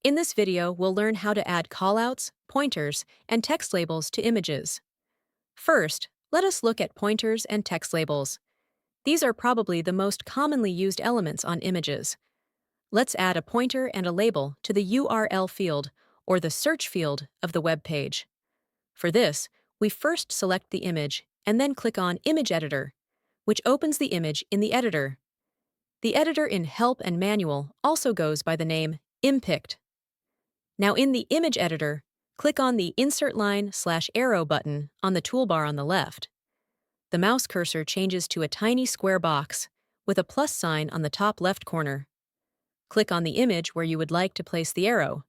In this video, we'll learn how to add callouts, pointers, and text labels to images. First, let us look at pointers and text labels. These are probably the most commonly used elements on images. Let's add a pointer and a label to the URL field, or the search field, of the web page. For this, we first select the image and then click on Image Editor, which opens the image in the editor. The editor in Help and Manual also goes by the name Impict. Now in the image editor, click on the Insert Line/Arrow button on the toolbar on the left. The mouse cursor changes to a tiny square box with a plus sign on the top left corner. Click on the image where you would like to place the arrow.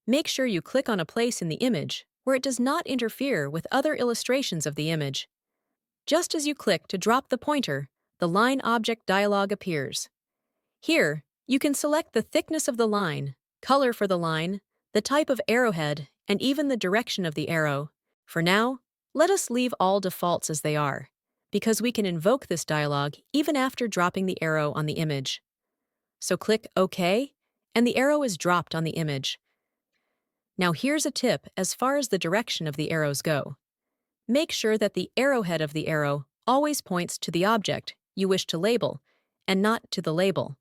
Make sure you click on a place in the image where it does not interfere with other illustrations of the image. Just as you click to drop the pointer, the line object dialog appears. Here, you can select the thickness of the line, color for the line, the type of arrowhead, and even the direction of the arrow. For now, let us leave all defaults as they are, because we can invoke this dialog even after dropping the arrow on the image. So click OK, and the arrow is dropped on the image. Now here's a tip as far as the direction of the arrows go. Make sure that the arrowhead of the arrow always points to the object you wish to label, and not to the label.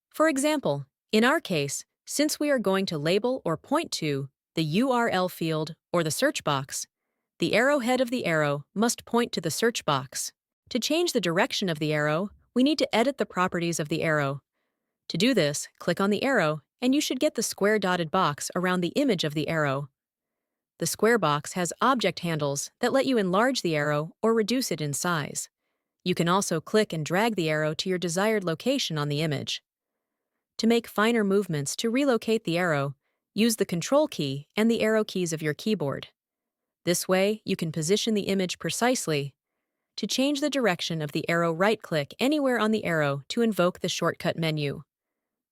For example, in our case, since we are going to label or point to the URL field or the search box, the arrowhead of the arrow must point to the search box. To change the direction of the arrow, we need to edit the properties of the arrow. To do this, click on the arrow, and you should get the square dotted box around the image of the arrow. The square box has object handles that let you enlarge the arrow or reduce it in size. You can also click and drag the arrow to your desired location on the image. To make finer movements to relocate the arrow, use the Control key and the arrow keys of your keyboard. This way, you can position the image precisely. To change the direction of the arrow, right-click anywhere on the arrow to invoke the shortcut menu.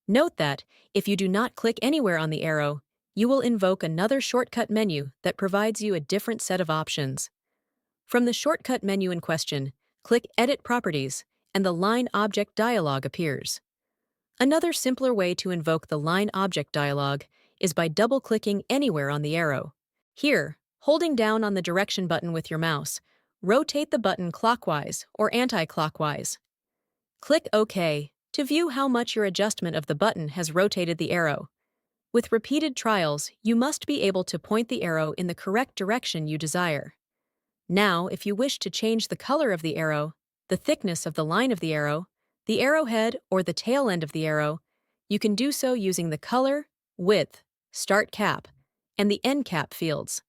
Note that, if you do not click anywhere on the arrow, you will invoke another shortcut menu that provides you a different set of options. From the shortcut menu in question, click Edit Properties, and the Line Object dialog appears. Another simpler way to invoke the line object dialog is by double-clicking anywhere on the arrow. Here, holding down on the direction button with your mouse, rotate the button clockwise or anti-clockwise. Click OK to view how much your adjustment of the button has rotated the arrow. With repeated trials, you must be able to point the arrow in the correct direction you desire. Now, if you wish to change the color of the arrow, the thickness of the line of the arrow, the arrowhead, or the tail end of the arrow, you can do so using the Color, Width, Start Cap, and the End Cap fields.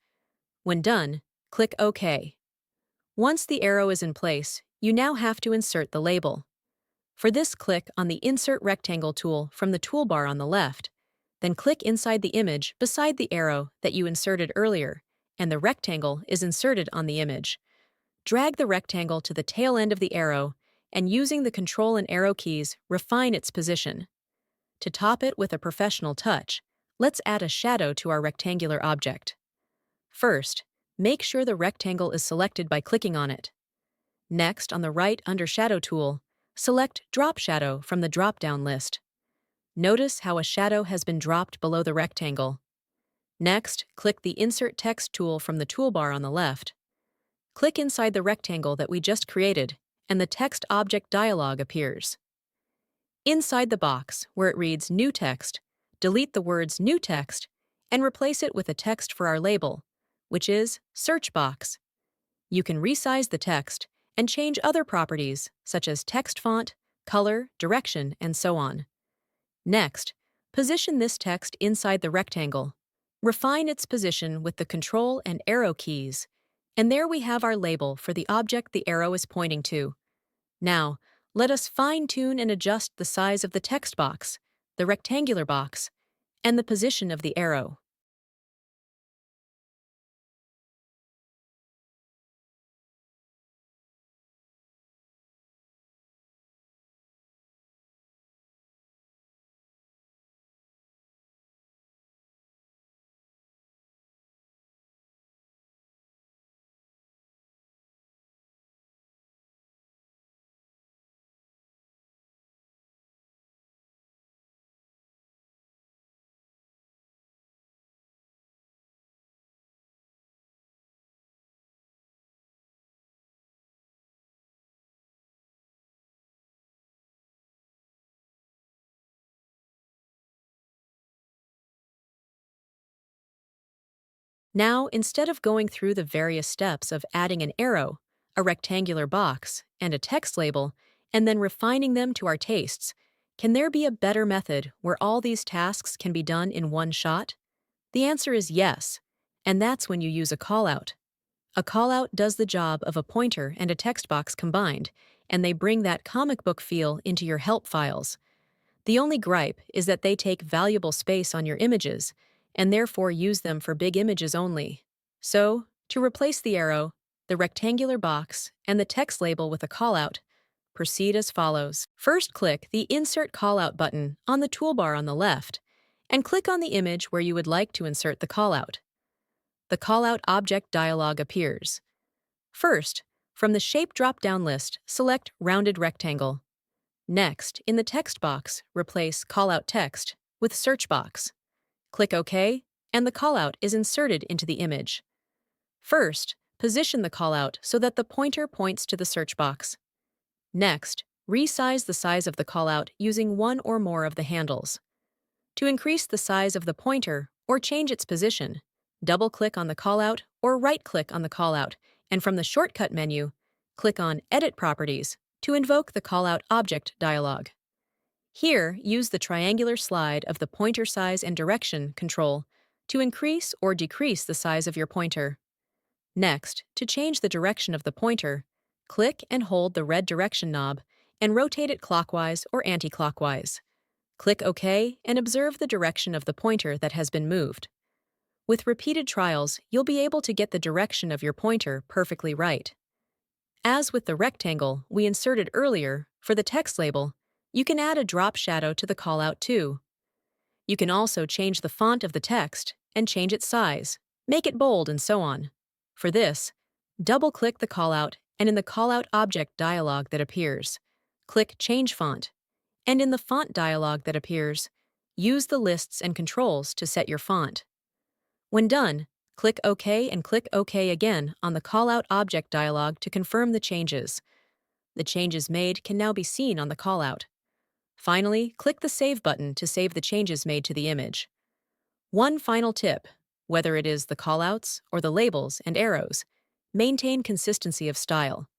When done, click OK. Once the arrow is in place, you now have to insert the label. For this, click on the Insert Rectangle tool from the toolbar on the left, then click inside the image beside the arrow that you inserted earlier, and the rectangle is inserted on the image. Drag the rectangle to the tail end of the arrow, and using the Control and arrow keys, refine its position. To top it with a professional touch, let's add a shadow to our rectangular object. First, make sure the rectangle is selected by clicking on it. Next, on the right under Shadow tool, select Drop Shadow from the drop-down list. Notice how a shadow has been dropped below the rectangle. Next, click the Insert Text tool from the toolbar on the left. Click inside the rectangle that we just created, and the text object dialog appears. Inside the box, where it reads New Text, delete the words New Text and replace it with a text for our label, which is Search Box. You can resize the text and change other properties such as text font, color, direction, and so on. Next, position this text inside the rectangle. Refine its position with the Control and arrow keys, and there we have our label for the object the arrow is pointing to. Now, let us fine-tune and adjust the size of the text box, the rectangular box, and the position of the arrow. Now, instead of going through the various steps of adding an arrow, a rectangular box, and a text label, and then refining them to our tastes, can there be a better method where all these tasks can be done in one shot? The answer is yes, and that's when you use a callout. A callout does the job of a pointer and a text box combined, and they bring that comic book feel into your help files. The only gripe is that they take valuable space on your images, and therefore use them for big images only. So, to replace the arrow, the rectangular box, and the text label with a callout, proceed as follows. First, click the Insert Callout button on the toolbar on the left, and click on the image where you would like to insert the callout. The callout object dialog appears. First, from the Shape drop-down list, select Rounded Rectangle. Next, in the text box, replace Callout Text with Search Box. Click OK, and the callout is inserted into the image. First, position the callout so that the pointer points to the search box. Next, resize the size of the callout using one or more of the handles. To increase the size of the pointer or change its position, double-click on the callout or right-click on the callout, and from the shortcut menu, click on Edit Properties to invoke the callout object dialog. Here, use the triangular slide of the Pointer Size and Direction control to increase or decrease the size of your pointer. Next, to change the direction of the pointer, click and hold the red direction knob and rotate it clockwise or anti-clockwise. Click OK and observe the direction of the pointer that has been moved. With repeated trials, you'll be able to get the direction of your pointer perfectly right. As with the rectangle we inserted earlier, for the text label, you can add a drop shadow to the callout too. You can also change the font of the text and change its size, make it bold, and so on. For this, double-click the callout, and in the callout object dialog that appears, click Change Font, and in the font dialog that appears, use the lists and controls to set your font. When done, click OK and click OK again on the callout object dialog to confirm the changes. The changes made can now be seen on the callout. Finally, click the Save button to save the changes made to the image. One final tip: whether it is the callouts or the labels and arrows, maintain consistency of style.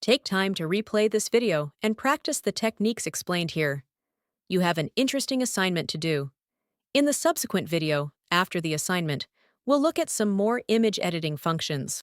Take time to replay this video and practice the techniques explained here. You have an interesting assignment to do. In the subsequent video, after the assignment, we'll look at some more image editing functions.